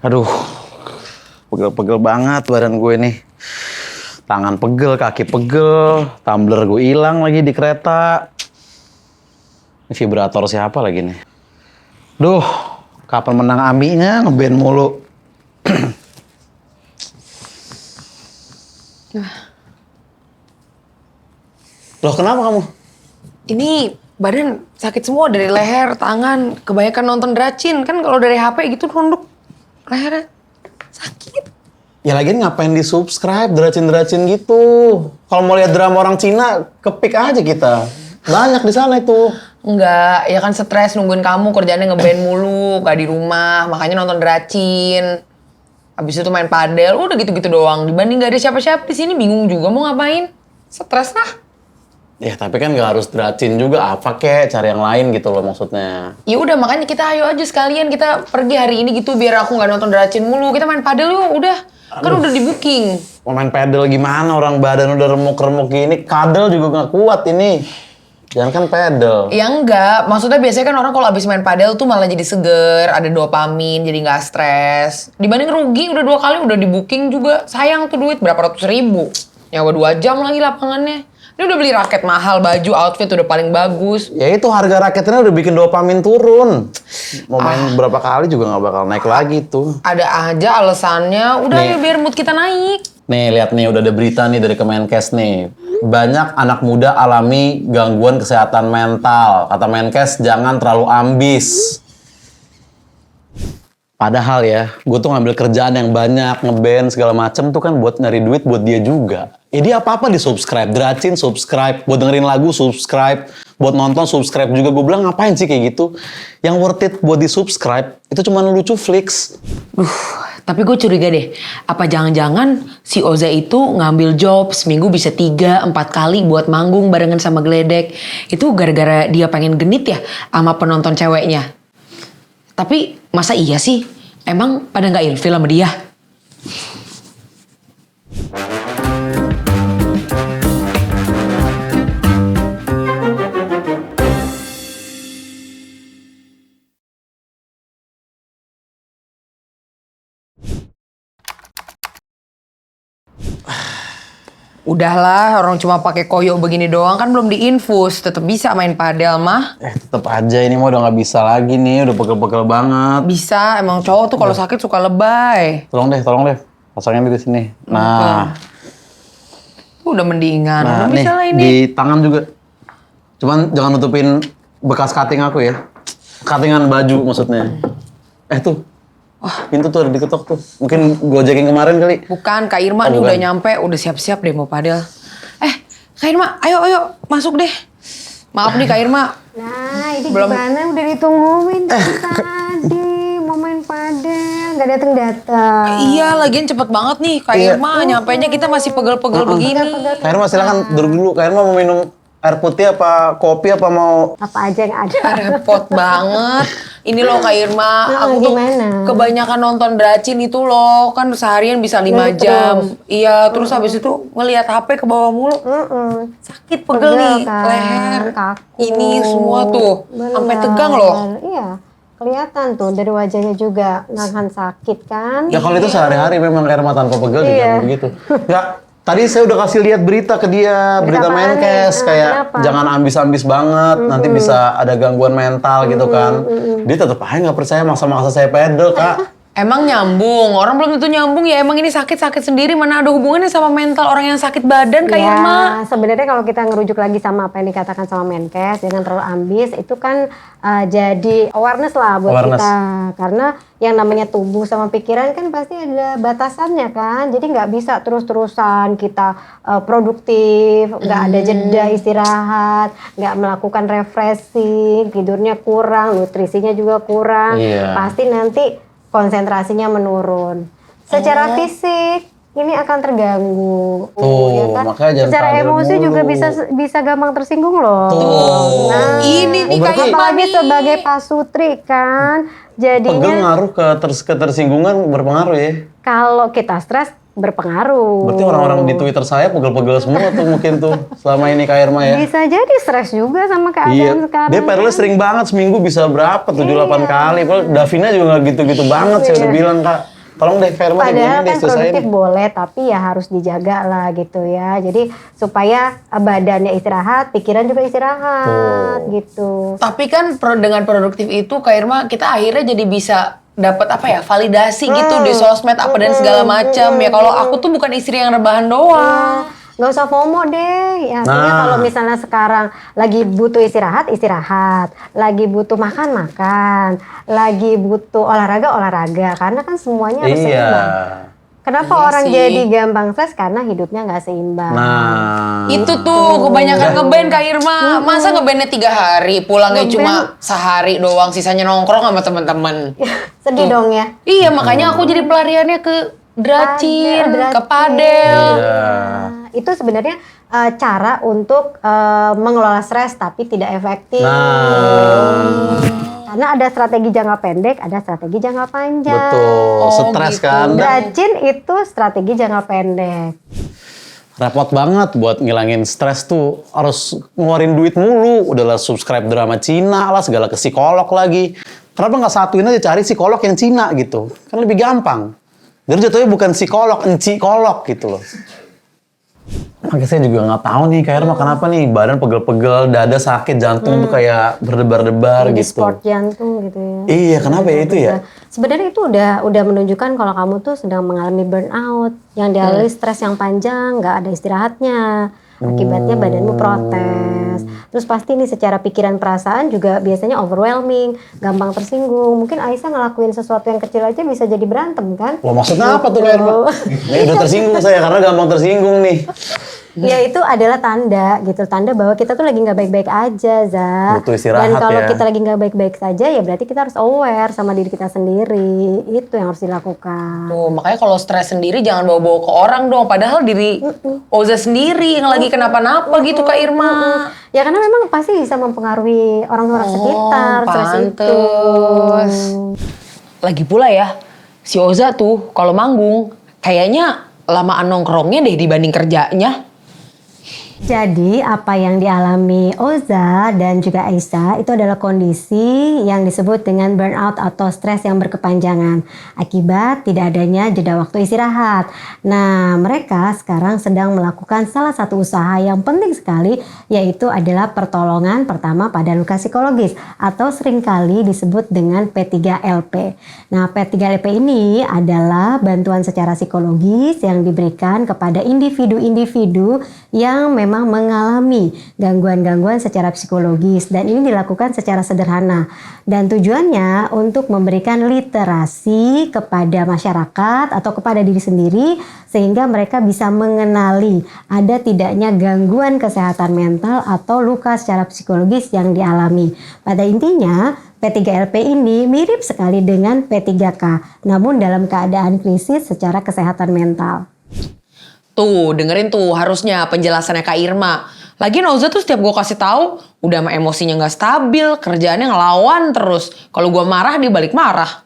Aduh, pegel-pegel banget badan gue nih. Tangan pegel, kaki pegel, tumbler gue hilang lagi di kereta. Ini vibrator siapa lagi nih? Duh, kapan menang Aminya ngeband mulu. Loh, kenapa kamu? Ini badan sakit semua dari leher, tangan, kebanyakan nonton dracin. Kan kalau dari HP gitu nunduk lehernya sakit. Ya lagian ngapain di-subscribe dracin-dracin gitu. Kalau mau lihat drama orang Cina, kepik aja kita. Banyak di sana itu. Enggak, ya kan stres nungguin kamu kerjaannya ngeband mulu, gak di rumah, makanya nonton dracin. Habis itu main padel, udah gitu-gitu doang. Dibanding gak ada siapa-siapa di sini, bingung juga mau ngapain. Stres lah. Ya tapi kan gak harus dracin juga, apa kek, cari yang lain gitu loh maksudnya. Ya udah makanya kita ayo aja sekalian kita pergi hari ini gitu biar aku nggak nonton dracin mulu. Kita main padel yuk, udah. Kan udah di booking. Mau main pedal gimana, orang badan udah remuk-remuk gini, kadel juga gak kuat ini. Jangan kan pedal. Ya enggak, maksudnya biasanya kan orang kalau abis main padel tuh malah jadi seger, ada dopamin, jadi nggak stres. Dibanding rugi udah 2 kali udah di booking juga, sayang tuh duit berapa ratus ribu. Nyawa 2 jam lagi lapangannya. Ini udah beli raket mahal, baju, outfit udah paling bagus. Ya itu harga raketnya udah bikin dopamin turun. Mau main berapa kali juga gak bakal naik lagi tuh. Ada aja alasannya, udah Nih. ayo biar mood kita naik. Nih lihat nih udah ada berita nih dari Kemenkes nih. Banyak anak muda alami gangguan kesehatan mental. Kata Menkes jangan terlalu ambis. Padahal ya, gue tuh ngambil kerjaan yang banyak, ngeband segala macem tuh kan buat nyari duit buat dia juga. Ya dia apa-apa di subscribe, dracin subscribe, buat dengerin lagu subscribe, buat nonton subscribe juga. Gue bilang ngapain sih kayak gitu? Yang worth it buat di subscribe itu cuma lucu flix. Tapi gue curiga deh, apa jangan-jangan si Oza itu ngambil job seminggu bisa 3-4 kali buat manggung barengan sama Geledek. Itu gara-gara dia pengen genit ya sama penonton ceweknya. Tapi masa iya sih? Emang pada nggak ilfil sama dia? Udahlah, orang cuma pakai koyo begini doang kan belum diinfus, tetap bisa main padel mah. Tetep aja ini mah udah nggak bisa lagi nih, udah pegel-pegel banget. Bisa, emang cowok tuh kalau sakit suka lebay. Tolong deh, pasangin di sini. Nah, Udah mendingan, nah udah nih bisa lah ini. di tangan juga. Cuman jangan nutupin bekas cutting aku ya. Cuttingan baju maksudnya. Tuh. Pintu tuh ada diketok tuh. Mungkin gojekin kemarin kali. Bukan, Kak Irma nih bukan. udah nyampe, udah siap-siap deh mau padel. Kak Irma, ayo masuk deh. Maaf nih Kak Irma. Nah, ini Belum. gimana udah ditungguin dari tadi mau main padel, nggak datang. Iya, lagian cepet banget nih Kak Iya. Irma. Nyampainya kita masih pegel-pegel begini. Kak Irma silakan duduk dulu. Kak Irma mau minum air putih apa kopi apa mau... Apa aja yang ada. Repot banget. Ini loh Kak Irma, aku tuh gimana? kebanyakan nonton dracin itu loh. Kan seharian bisa 5 Iya, jam. terus. Iya, terus habis itu ngelihat HP ke bawah mulu. Sakit pegel nih, kan, leher. kaku. Ini semua tuh, sampai tegang loh. Iya, kelihatan tuh dari wajahnya juga nahan sakit kan. Ya kalau itu sehari-hari memang Kak Irma tanpa pegel juga Iya. begitu. Ya, tadi saya udah kasih lihat berita ke dia, berita apaan Menkes nih? kayak Kenapa? jangan ambis-ambis banget, nanti bisa ada gangguan mental gitu kan. Dia tetap aja nggak percaya maksa-maksa saya pedal, Kak. Emang nyambung, orang belum tentu nyambung ya. Emang ini sakit-sakit sendiri, mana ada hubungannya sama mental orang yang sakit badan Kak Irma? Ya, sebenarnya kalau kita ngerujuk lagi sama apa yang dikatakan sama Menkes, jangan terlalu ambis, itu kan jadi awareness lah buat Awareness. kita. Karena yang namanya tubuh sama pikiran kan pasti ada batasannya kan. Jadi nggak bisa terus-terusan kita produktif, nggak ada jeda istirahat, nggak melakukan refreshing, tidurnya kurang, nutrisinya juga kurang. Iya. Pasti nanti konsentrasinya menurun. Secara fisik ini akan terganggu. Tuh, makanya jangan Secara padel emosi mulu. juga bisa gampang tersinggung loh. Tuh. Nah, Ini nih Oh, Kak berarti- Irma apalagi nih. sebagai pasutri kan, Pegel jadinya ngaruh ke ketersinggungan berpengaruh ya. kalau kita stres berpengaruh. Berarti orang-orang di Twitter saya pegel-pegel semua tuh mungkin tuh selama ini Kak Irma ya. Bisa jadi stres juga sama keadaan sekarang. Dia padahal sering banget seminggu bisa berapa? 7-8 kali. Padahal Davina juga nggak gitu-gitu banget saya udah bilang Kak. Tolong deh Kak Irma Padahal deh kan produktif boleh, tapi ya harus dijaga lah gitu ya. Jadi supaya badannya istirahat, pikiran juga istirahat gitu. Tapi kan dengan produktif itu Kak Irma kita akhirnya jadi bisa dapat apa ya validasi gitu di sosmed apa dan segala macam ya. Kalau aku tuh bukan istri yang rebahan doang. Nggak usah FOMO deh. Ya, artinya kalau misalnya sekarang lagi butuh istirahat, istirahat. Lagi butuh makan, makan. Lagi butuh olahraga, olahraga. Karena kan semuanya harus seimbang. Kenapa Iya orang sih. jadi gampang stres? Karena hidupnya nggak seimbang. Nah, Itu tuh kebanyakan ngeband Kak Irma. Masa ngebandnya 3 hari, pulangnya Ngeband. cuma sehari doang, sisanya nongkrong sama teman-teman. Sedih dong ya. Iya, makanya aku jadi pelariannya ke dracin, ke padel. Nah, itu sebenarnya cara untuk mengelola stres tapi tidak efektif. Karena ada strategi jangka pendek, ada strategi jangka panjang. betul. Stres gitu. kan. Dracin itu strategi jangka pendek. Repot banget buat ngilangin stres tuh. Harus ngeluarin duit mulu. Udahlah subscribe drama Cina lah, segala ke psikolog lagi. Kenapa nggak satuin aja cari psikolog yang Cina gitu? Kan lebih gampang. Jadi jatuhnya bukan psikolog, encikolog gitu loh. Makanya saya juga nggak tahu nih, Kak Irma kenapa nih badan pegel-pegel, dada sakit, jantung tuh kayak berdebar-debar Jadi gitu. sport jantung gitu ya. Iya, kenapa ya itu ya? Sebenarnya itu udah menunjukkan kalau kamu tuh sedang mengalami burnout, yang dialami stres yang panjang, nggak ada istirahatnya. Akibatnya badanmu protes. Terus pasti nih secara pikiran perasaan juga biasanya overwhelming, gampang tersinggung. Mungkin Aisyah ngelakuin sesuatu yang kecil aja bisa jadi berantem kan? Loh, maksudnya apa tuh, Kak Irma? Ini udah tersinggung saya karena gampang tersinggung nih. Ya itu adalah tanda gitu, tanda bahwa kita tuh lagi nggak baik-baik aja, Za. Butuh istirahat Dan kalau ya. kita lagi nggak baik-baik saja, ya berarti kita harus aware sama diri kita sendiri. Itu yang harus dilakukan. Tuh, makanya kalau stres sendiri jangan bawa-bawa ke orang dong. Padahal diri Oza sendiri yang lagi kenapa-napa gitu Kak Irma. Ya karena memang pasti bisa mempengaruhi orang-orang sekitar, stres itu. pantes. Lagi pula ya, si Oza tuh kalau manggung kayaknya lamaan nongkrongnya deh dibanding kerjanya. Jadi apa yang dialami Oza dan juga Aisyah itu adalah kondisi yang disebut dengan burnout atau stres yang berkepanjangan akibat tidak adanya jeda waktu istirahat. Nah, mereka sekarang sedang melakukan salah satu usaha yang penting sekali, yaitu adalah pertolongan pertama pada luka psikologis atau seringkali disebut dengan P3LP. Nah, P3LP ini adalah bantuan secara psikologis yang diberikan kepada individu-individu yang memang mengalami gangguan-gangguan secara psikologis, dan ini dilakukan secara sederhana dan tujuannya untuk memberikan literasi kepada masyarakat atau kepada diri sendiri sehingga mereka bisa mengenali ada tidaknya gangguan kesehatan mental atau luka secara psikologis yang dialami. Pada intinya P3LP ini mirip sekali dengan P3K, namun dalam keadaan krisis secara kesehatan mental. Tuh, dengerin tuh harusnya penjelasannya Kak Irma. Lagian Oza tuh setiap gue kasih tahu udah emang emosinya nggak stabil, kerjaannya ngelawan terus. Kalau gue marah dia balik marah.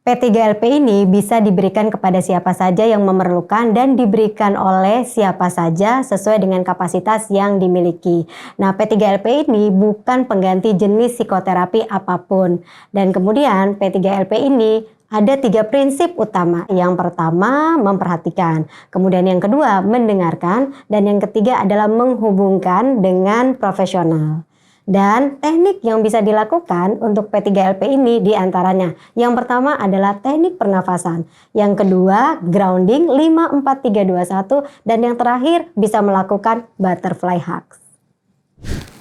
P3LP ini bisa diberikan kepada siapa saja yang memerlukan dan diberikan oleh siapa saja sesuai dengan kapasitas yang dimiliki. Nah, P3LP ini bukan pengganti jenis psikoterapi apapun. Dan kemudian P3LP ini ada 3 prinsip utama. Yang pertama, memperhatikan. Kemudian yang kedua, mendengarkan. Dan yang ketiga adalah menghubungkan dengan profesional. Dan teknik yang bisa dilakukan untuk P3LP ini diantaranya. Yang pertama adalah teknik pernafasan. Yang kedua, grounding 5, 4, 3, 2, 1. Dan yang terakhir, bisa melakukan butterfly hugs.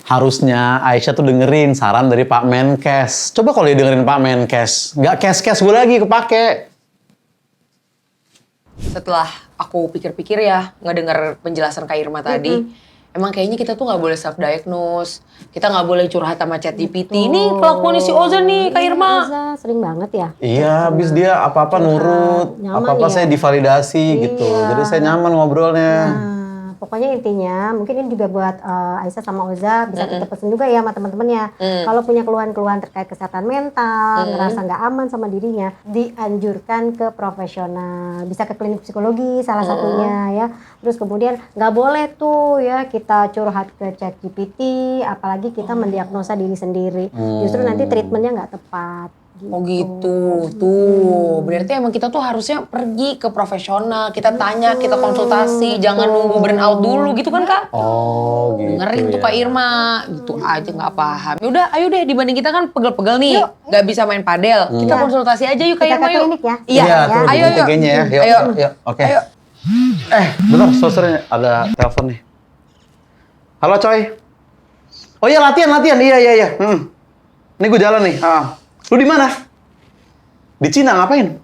Harusnya Aisyah tuh dengerin saran dari Pak Menkes. Coba kalau dia dengerin Pak Menkes, nggak kes-kes gue lagi kepake. Setelah aku pikir-pikir ya, nggak dengar penjelasan Kak Irma tadi, emang kayaknya kita tuh nggak boleh self-diagnose. Kita nggak boleh curhat sama ChatGPT. Ini kelakuannya si Oza nih, Kak Irma. Oza sering banget ya. Iya, habis dia apa-apa nurut, Nyaman apa-apa ya? saya divalidasi gitu. Iya. Jadi saya nyaman ngobrolnya. Nah, pokoknya intinya mungkin ini juga buat Aisyah sama Oza bisa kita pesen juga ya sama teman-temannya. Kalau punya keluhan-keluhan terkait kesehatan mental, ngerasa nggak aman sama dirinya, dianjurkan ke profesional. Bisa ke klinik psikologi salah satunya ya. Terus kemudian nggak boleh tuh ya kita curhat ke ChatGPT, apalagi kita mendiagnosa diri sendiri. Justru nanti treatmentnya nggak tepat. Oh gitu, tuh. Berarti emang kita tuh harusnya pergi ke profesional. Kita tanya, kita konsultasi. Jangan nunggu burn out dulu gitu kan Kak? Oh gitu. Dengerin tuh ya. Kak Irma. Gitu aja gak paham. Yaudah, ayo deh dibanding kita kan pegel-pegel nih. Gak bisa main padel. Kita konsultasi aja yuk Kak Kita Irma ke yuk. klinik ya? Iya, Iya, tuh ayo ayo, yuk. kayaknya ya. Yuk, Ayo. yuk, oke. Ayo. Bentar, susternya ada telepon nih. Halo coy. Oh iya latihan. Iya. Ini gue jalan nih. Lu di mana? Di Cina ngapain?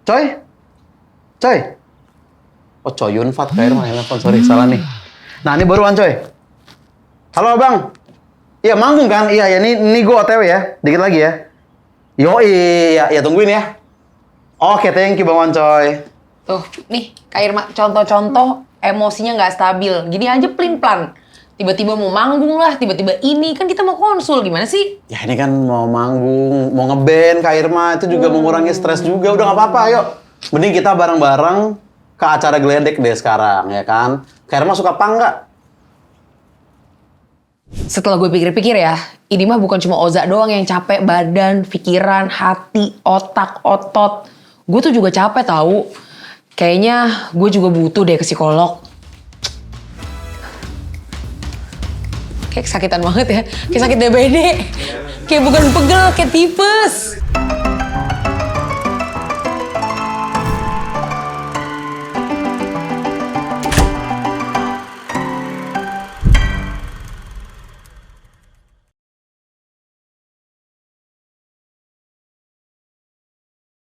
Coy? Oh coy Yunfat kayak rumah telepon, sorry salah nih. Nah ini baruan coy. Halo abang. Iya manggung kan? Iya ini gue OTW ya. Dikit lagi ya. Iya tungguin ya. Oke thank you Bang Wan coy. Tuh, nih Kak Irma, contoh-contoh emosinya nggak stabil. Gini aja plin-plan. Tiba-tiba mau manggung lah, tiba-tiba ini. Kan kita mau konsul, gimana sih? Ya ini kan mau manggung, mau ngeband Kak Irma, itu juga mengurangi stres juga. Udah nggak apa-apa, yuk. Mending kita bareng-bareng ke acara geledek deh sekarang, ya kan? Kak Irma suka punk nggak? Setelah gue pikir-pikir ya, ini mah bukan cuma Oza doang yang capek badan, pikiran, hati, otak, otot. Gue tuh juga capek tahu. Kayaknya gue juga butuh deh ke psikolog. Kayak kesakitan banget ya, kayak sakit DBD. Kayak bukan pegel, kayak tipes.